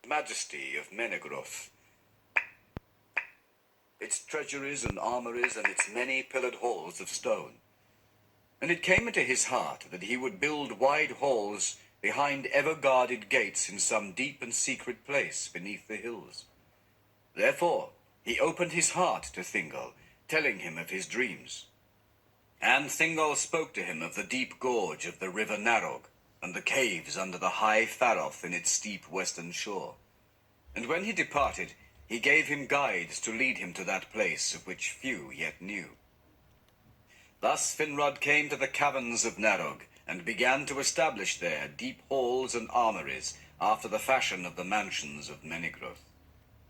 majesty of Menegroth, its treasuries and armories, and its many pillared halls of stone. And it came into his heart that he would build wide halls behind ever-guarded gates in some deep and secret place beneath the hills. Therefore he opened his heart to Thingol, telling him of his dreams. And Thingol spoke to him of the deep gorge of the river Narog, and the caves under the high Faroth in its steep western shore. And when he departed, he gave him guides to lead him to that place of which few yet knew. Thus Finrod came to the caverns of Narog, and began to establish there deep halls and armories, after the fashion of the mansions of Menegroth.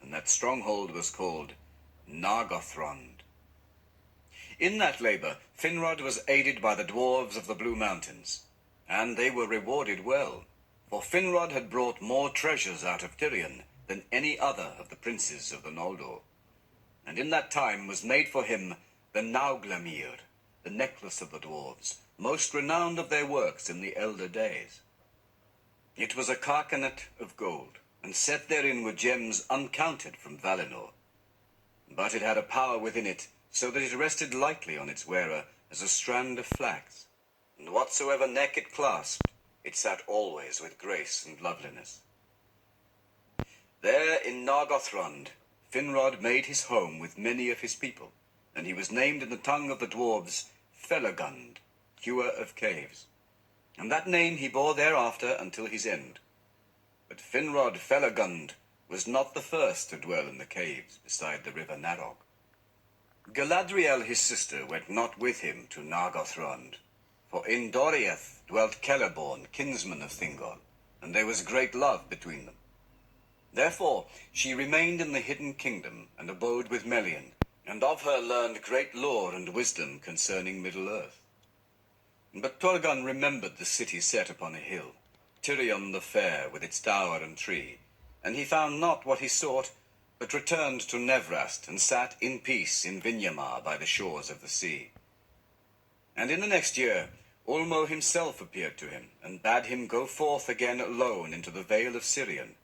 And that stronghold was called Nargothrond. In that labor Finrod was aided by the dwarves of the Blue Mountains, and they were rewarded well, for Finrod had brought more treasures out of Tirion than any other of the princes of the Noldor. And in that time was made for him the Nauglamir, the necklace of the dwarves, most renowned of their works in the elder days. It was a carcanet of gold, and set therein were gems uncounted from Valinor. But it had a power within it, so that it rested lightly on its wearer as a strand of flax, and whatsoever neck it clasped, it sat always with grace and loveliness. There in Nargothrond, Finrod made his home with many of his people, and he was named in the tongue of the dwarves Felagund, hewer of caves. And that name he bore thereafter until his end. But Finrod Felagund was not the first to dwell in the caves beside the river Narog. Galadriel his sister went not with him to Nargothrond, for in Doriath dwelt Celeborn, kinsman of Thingol, and there was great love between them. Therefore she remained in the hidden kingdom, and abode with Melian, and of her learned great lore and wisdom concerning Middle-earth. But Turgon remembered the city set upon a hill, Tirion the fair, with its tower and tree, and he found not what he sought, but returned to Nevrast, and sat in peace in Vinyamar by the shores of the sea. And in the next year Ulmo himself appeared to him, and bade him go forth again alone into the vale of Sirion.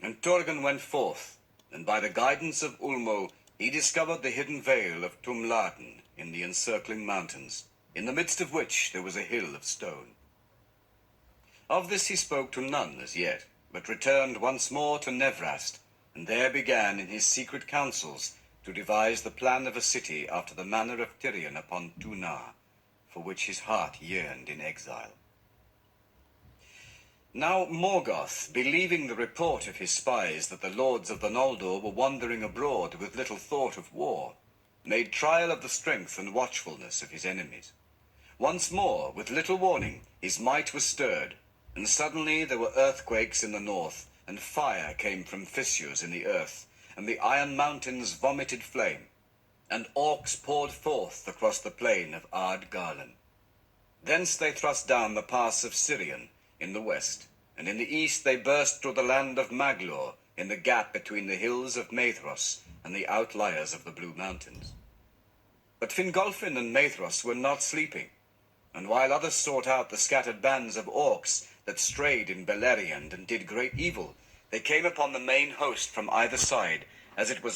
And Turgon went forth, and by the guidance of Ulmo he discovered the hidden vale of Tumladen in the encircling mountains, in the midst of which there was a hill of stone. Of this he spoke to none as yet, but returned once more to Nevrast, and there began in his secret councils to devise the plan of a city after the manner of Tirion upon Tunar, for which his heart yearned in exile. Now Morgoth, believing the report of his spies that the lords of the Noldor were wandering abroad with little thought of war, made trial of the strength and watchfulness of his enemies. Once more, with little warning, his might was stirred, and suddenly there were earthquakes in the north, and fire came from fissures in the earth, and the iron mountains vomited flame, and orcs poured forth across the plain of Ard Garlan. Thence they thrust down the pass of Sirion in the west, and in the east they burst through the land of Maglor, in the gap between the hills of Maethros and the outliers of the Blue Mountains. But Fingolfin and Maethros were not sleeping, and while others sought out the scattered bands of orcs that strayed in Beleriand and did great evil, they came upon the main host from either side, as it was a